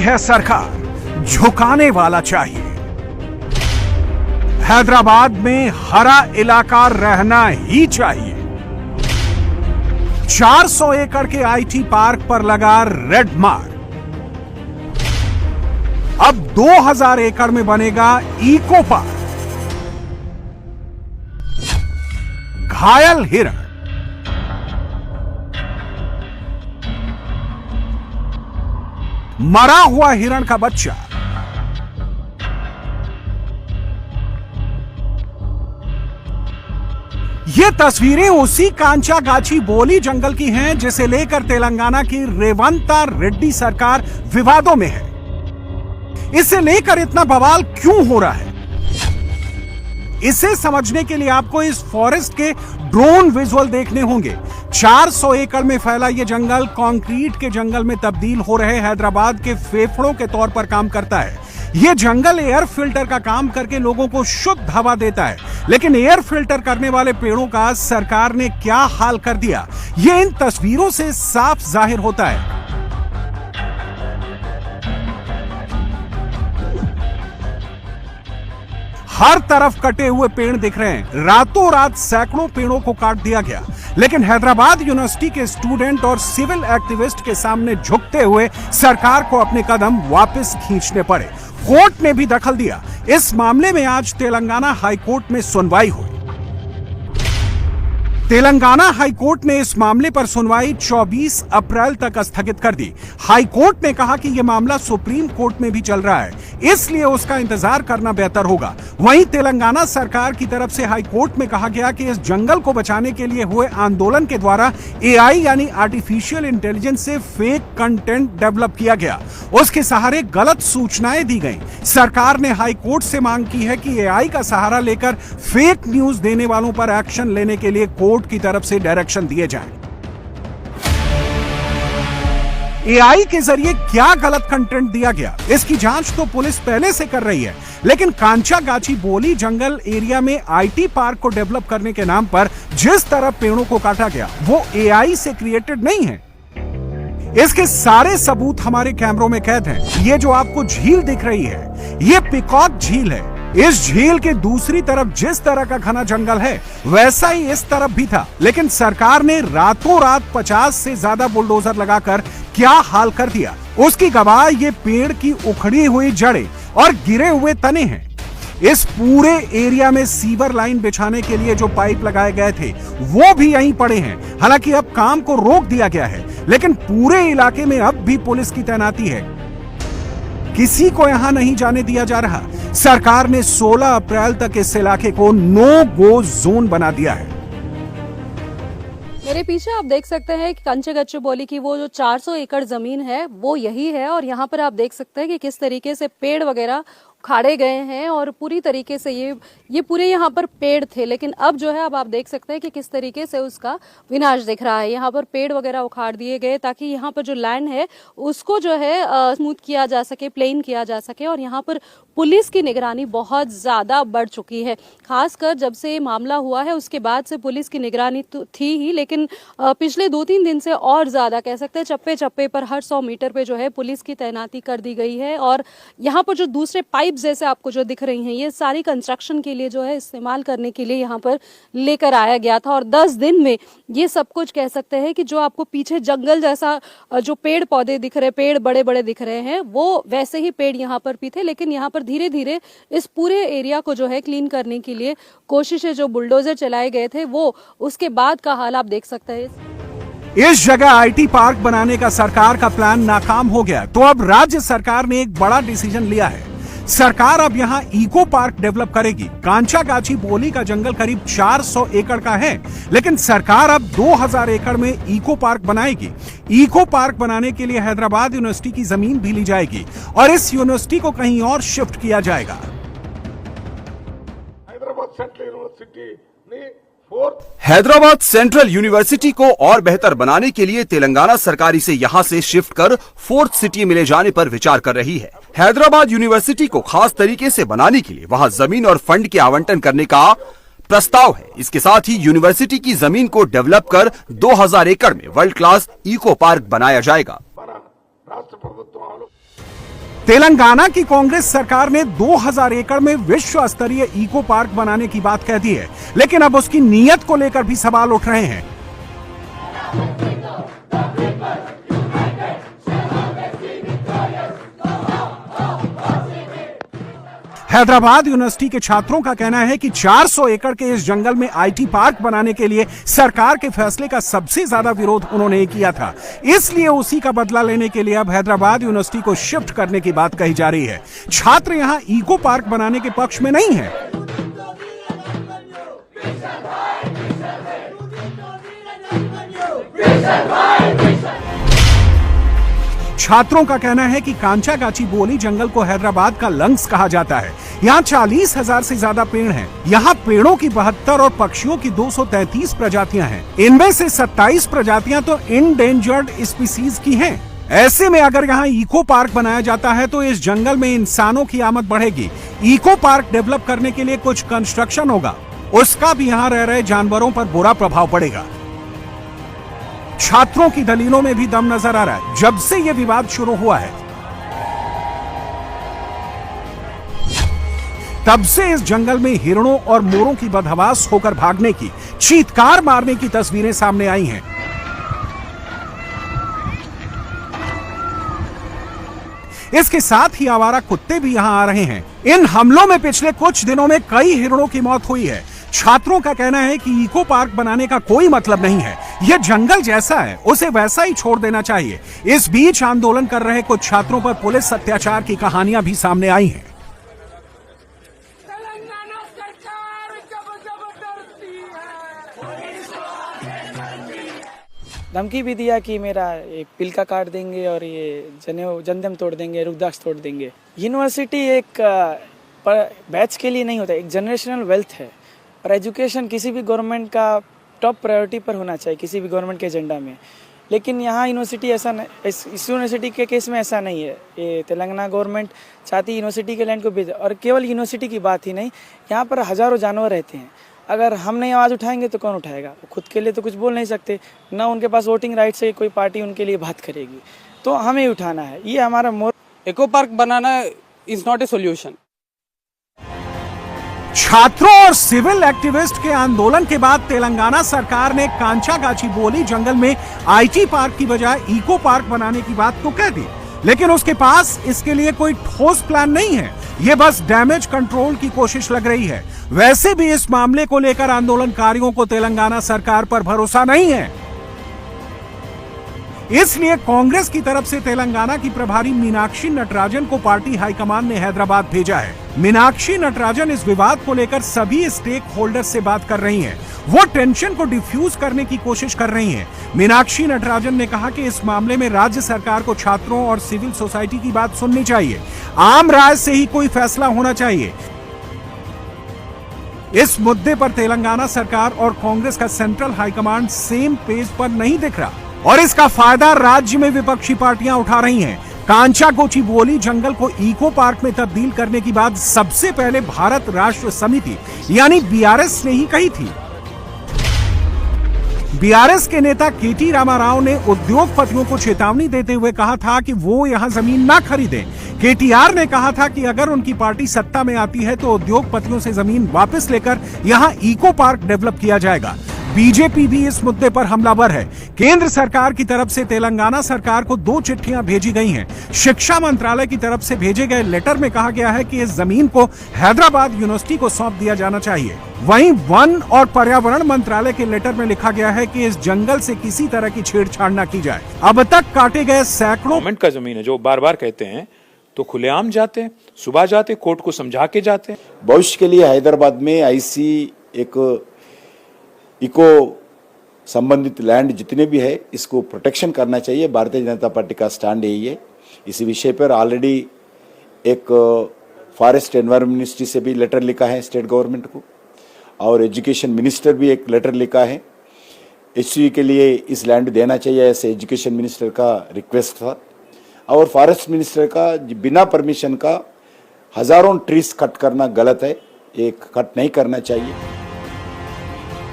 है सरकार, झुकाने वाला चाहिए। हैदराबाद में हरा इलाका रहना ही चाहिए। 400 एकड़ के आईटी पार्क पर लगा रेड मार्क। अब 2000 एकड़ में बनेगा इको पार्क। घायल हिरण, मरा हुआ हिरण का बच्चा, ये तस्वीरें उसी कांचागाची बोली जंगल की हैं जिसे लेकर तेलंगाना की रेवंता रेड्डी सरकार विवादों में है। इसे लेकर इतना बवाल क्यों हो रहा है, इसे समझने के लिए आपको इस फॉरेस्ट के ड्रोन विजुअल देखने होंगे। 400 एकड़ में फैला यह जंगल कंक्रीट के जंगल में तब्दील हो रहे हैदराबाद के फेफड़ों के तौर पर काम करता है। यह जंगल एयर फिल्टर का काम करके लोगों को शुद्ध हवा देता है, लेकिन एयर फिल्टर करने वाले पेड़ों का सरकार ने क्या हाल कर दिया, यह इन तस्वीरों से साफ जाहिर होता है। हर तरफ कटे हुए पेड़ दिख रहे हैं। रातों रात सैकड़ों पेड़ों को काट दिया गया, लेकिन हैदराबाद यूनिवर्सिटी के स्टूडेंट और सिविल एक्टिविस्ट के सामने झुकते हुए सरकार को अपने कदम वापस खींचने पड़े। कोर्ट ने भी दखल दिया। इस मामले में आज तेलंगाना हाईकोर्ट में सुनवाई हुई। तेलंगाना हाईकोर्ट ने इस मामले पर सुनवाई 24 अप्रैल तक स्थगित कर दी। हाईकोर्ट ने कहा कि यह मामला सुप्रीम कोर्ट में भी चल रहा है, इसलिए उसका इंतजार करना बेहतर होगा। वहीं तेलंगाना सरकार की तरफ से हाईकोर्ट में कहा गया कि इस जंगल को बचाने के लिए हुए आंदोलन के द्वारा एआई यानी आर्टिफिशियल इंटेलिजेंस से फेक कंटेंट डेवलप किया गया, उसके सहारे गलत सूचनाएं दी गई। सरकार ने हाईकोर्ट से मांग की है कि एआई का सहारा लेकर फेक न्यूज देने वालों पर एक्शन लेने के लिए कोर्ट की तरफ से डायरेक्शन दिए जाएं। एआई के जरिए क्या गलत कंटेंट दिया गया, इसकी जांच तो पुलिस पहले से कर रही है, लेकिन कांचागाची बोली जंगल एरिया में आईटी पार्क को डेवलप करने के नाम पर जिस तरह पेड़ों को काटा गया वो एआई से क्रिएटेड नहीं है। इसके सारे सबूत हमारे कैमरों में कैद हैं। ये जो आपको झील दिख रही है, ये पिकॉक झील है। इस झील के दूसरी तरफ जिस तरह का घना जंगल है, वैसा ही इस तरफ भी था, लेकिन सरकार ने रातों रात 50 से ज्यादा बुलडोजर लगाकर क्या हाल कर दिया। उसकी गवाह ये पेड़ की उखड़ी हुई जड़ें और गिरे हुए तने हैं। इस पूरे एरिया में सीवर लाइन बिछाने के लिए जो पाइप लगाए गए थे वो भी यहीं पड़े हैं। हालांकि अब काम को रोक दिया गया है, लेकिन पूरे इलाके में अब भी पुलिस की तैनाती है। किसी को यहां नहीं जाने दिया जा रहा। सरकार ने 16 अप्रैल तक इस इलाके को नो गो जोन बना दिया है। मेरे पीछे आप देख सकते हैं कि कांचागाची बोली की वो जो 400 एकड़ जमीन है वो यही है, और यहाँ पर आप देख सकते हैं कि किस तरीके से पेड़ वगैरह उखाड़े गए हैं और पूरी तरीके से ये पूरे यहाँ पर पेड़ थे, लेकिन अब जो है अब आप देख सकते हैं कि किस तरीके से उसका विनाश दिख रहा है। यहाँ पर पेड़ वगैरह उखाड़ दिए गए ताकि यहाँ पर जो लैंड है उसको जो है स्मूथ किया जा सके, प्लेन किया जा सके। और यहाँ पर पुलिस की निगरानी बहुत ज्यादा बढ़ चुकी है, खासकर जब से ये मामला हुआ है उसके बाद से पुलिस की निगरानी तो थी ही, लेकिन पिछले 2-3 दिन से और ज्यादा कह सकते हैं चप्पे चप्पे पर हर 100 मीटर पे जो है पुलिस की तैनाती कर दी गई है। और यहाँ पर जो दूसरे पाइप जैसे आपको जो दिख रही हैं, ये सारी कंस्ट्रक्शन के लिए जो है इस्तेमाल करने के लिए यहाँ पर लेकर आया गया था। और 10 दिन में ये सब कुछ कह सकते हैं कि जो आपको पीछे जंगल जैसा जो पेड़ पौधे दिख रहे, पेड़ बड़े बड़े दिख रहे हैं, वो वैसे ही पेड़ यहाँ पर भी थे, लेकिन यहाँ पर धीरे धीरे इस पूरे एरिया को जो है क्लीन करने के लिए कोशिशें जो बुलडोजर चलाए गए थे वो उसके बाद का हाल आप देख सकते हैं। इस जगह आईटी पार्क बनाने का सरकार का प्लान नाकाम हो गया, तो अब राज्य सरकार ने एक बड़ा डिसीजन लिया है। सरकार अब यहां इको पार्क डेवलप करेगी। कांचागाची बोली का जंगल करीब 400 एकड़ का है, लेकिन सरकार अब 2000 एकड़ में इको पार्क बनाएगी। इको पार्क बनाने के लिए हैदराबाद यूनिवर्सिटी की जमीन भी ली जाएगी और इस यूनिवर्सिटी को कहीं और शिफ्ट किया जाएगा। हैदराबाद सेंट्रल यूनिवर्सिटी को और बेहतर बनाने के लिए तेलंगाना सरकार इसे यहां से शिफ्ट कर 4th सिटी में ले जाने पर विचार कर रही है। हैदराबाद यूनिवर्सिटी को खास तरीके से बनाने के लिए वहां जमीन और फंड के आवंटन करने का प्रस्ताव है। इसके साथ ही यूनिवर्सिटी की जमीन को डेवलप कर 2000 एकड़ में वर्ल्ड क्लास इको पार्क बनाया जाएगा। तेलंगाना की कांग्रेस सरकार ने 2000 एकड़ में विश्व स्तरीय इको पार्क बनाने की बात कह दी है, लेकिन अब उसकी नीयत को लेकर भी सवाल उठ रहे हैं। हैदराबाद यूनिवर्सिटी के छात्रों का कहना है कि 400 एकड़ के इस जंगल में आईटी पार्क बनाने के लिए सरकार के फैसले का सबसे ज्यादा विरोध उन्होंने किया था। इसलिए उसी का बदला लेने के लिए अब हैदराबाद यूनिवर्सिटी को शिफ्ट करने की बात कही जा रही है। छात्र यहां इको पार्क बनाने के पक्ष में नहीं है। छात्रों का कहना है कि कांचागाची बोली जंगल को हैदराबाद का लंग्स कहा जाता है। यहाँ 40,000 से ज्यादा पेड़ हैं। यहाँ पेड़ों की 72 और पक्षियों की 233 प्रजातियां हैं। इनमें से 27 प्रजातियां तो इंडेंजर्ड स्पीसीज की हैं। ऐसे में अगर यहाँ इको पार्क बनाया जाता है तो इस जंगल में इंसानों की आमद बढ़ेगी। इको पार्क डेवलप करने के लिए कुछ कंस्ट्रक्शन होगा, उसका भी यहाँ रह रहे जानवरों पर बुरा प्रभाव पड़ेगा। छात्रों की दलीलों में भी दम नजर आ रहा है। जब से यह विवाद शुरू हुआ है तब से इस जंगल में हिरणों और मोरों की बदहवास होकर भागने की, चीत्कार मारने की तस्वीरें सामने आई हैं। इसके साथ ही आवारा कुत्ते भी यहां आ रहे हैं। इन हमलों में पिछले कुछ दिनों में कई हिरणों की मौत हुई है। छात्रों का कहना है कि इको पार्क बनाने का कोई मतलब नहीं है। यह जंगल जैसा है उसे वैसा ही छोड़ देना चाहिए। इस बीच आंदोलन कर रहे कुछ छात्रों पर पुलिस अत्याचार की कहानियां भी सामने आई हैं। धमकी भी दिया कि मेरा ये पिलका काट देंगे और ये जन्म तोड़ देंगे, रुद्राक्ष तोड़ देंगे। यूनिवर्सिटी एक बैच के लिए नहीं होता, एक जनरेशनल वेल्थ है। और एजुकेशन किसी भी गवर्नमेंट का टॉप प्रायोरिटी पर होना चाहिए, किसी भी गवर्नमेंट के एजेंडा में। लेकिन यहाँ यूनिवर्सिटी ऐसा इस यूनिवर्सिटी के केस में ऐसा नहीं है। ये तेलंगाना गवर्नमेंट चाहती यूनिवर्सिटी के लैंड को भेजे। और केवल यूनिवर्सिटी की बात ही नहीं, यहाँ पर हज़ारों जानवर रहते हैं। अगर हम नहीं आवाज़ उठाएंगे तो कौन उठाएगा? खुद के लिए तो कुछ बोल नहीं सकते, ना उनके पास वोटिंग राइट से कोई पार्टी उनके लिए बात करेगी। तो हमें ही उठाना है। ये हमारा इको पार्क बनाना इज नॉट ए सोल्यूशन। छात्रों और सिविल एक्टिविस्ट के आंदोलन के बाद तेलंगाना सरकार ने कांचागाची बोली जंगल में आईटी पार्क की बजाय इको पार्क बनाने की बात तो कह दी, लेकिन उसके पास इसके लिए कोई ठोस प्लान नहीं है। ये बस डैमेज कंट्रोल की कोशिश लग रही है। वैसे भी इस मामले को लेकर आंदोलनकारियों को तेलंगाना सरकार पर भरोसा नहीं है। इसलिए कांग्रेस की तरफ से तेलंगाना की प्रभारी मीनाक्षी नटराजन को पार्टी हाईकमान ने हैदराबाद भेजा है। मीनाक्षी नटराजन इस विवाद को लेकर सभी स्टेक होल्डर्स से बात कर रही हैं। वो टेंशन को डिफ्यूज करने की कोशिश कर रही हैं। मीनाक्षी नटराजन ने कहा कि इस मामले में राज्य सरकार को छात्रों और सिविल सोसाइटी की बात सुननी चाहिए। आम राय से ही कोई फैसला होना चाहिए। इस मुद्दे पर तेलंगाना सरकार और कांग्रेस का सेंट्रल हाईकमांड सेम पेज पर नहीं दिख रहा और इसका फायदा राज्य में विपक्षी पार्टियां उठा रही हैं। कांचागोची बोली जंगल को इको पार्क में तब्दील करने की बात सबसे पहले भारत राष्ट्र समिति यानी बीआरएस ने ही कही थी। बीआरएस के नेता केटी रामाराव ने उद्योगपतियों को चेतावनी देते हुए कहा था कि वो यहां जमीन ना खरीदें। केटीआर ने कहा था कि अगर उनकी पार्टी सत्ता में आती है तो उद्योगपतियों से जमीन वापस लेकर यहां इको पार्क डेवलप किया जाएगा। बीजेपी भी इस मुद्दे पर हमलावर है। केंद्र सरकार की तरफ से तेलंगाना सरकार को 2 चिट्ठियां भेजी गई हैं। शिक्षा मंत्रालय की तरफ से भेजे गए लेटर में कहा गया है कि इस जमीन को हैदराबाद यूनिवर्सिटी को सौंप दिया जाना चाहिए। वहीं वन और पर्यावरण मंत्रालय के लेटर में लिखा गया है कि इस जंगल से किसी तरह की छेड़छाड़ न की जाए। अब तक काटे गए सैकड़ों गवर्नमेंट का जमीन है जो बार बार कहते हैं, तो खुलेआम जाते हैं, सुबह जाते, कोर्ट को समझा के जाते हैं। भविष्य के लिए हैदराबाद में ऐसी एक इको संबंधित लैंड जितने भी है इसको प्रोटेक्शन करना चाहिए। भारतीय जनता पार्टी का स्टैंड यही है। इसी विषय पर ऑलरेडी एक फॉरेस्ट एनवायरमेंट मिनिस्ट्री से भी लेटर लिखा है स्टेट गवर्नमेंट को, और एजुकेशन मिनिस्टर भी एक लेटर लिखा है। एचसी के लिए इस लैंड देना चाहिए ऐसे एजुकेशन मिनिस्टर का रिक्वेस्ट था, और फॉरेस्ट मिनिस्टर का बिना परमिशन का हजारों ट्रीज कट करना गलत है, एक कट नहीं करना चाहिए।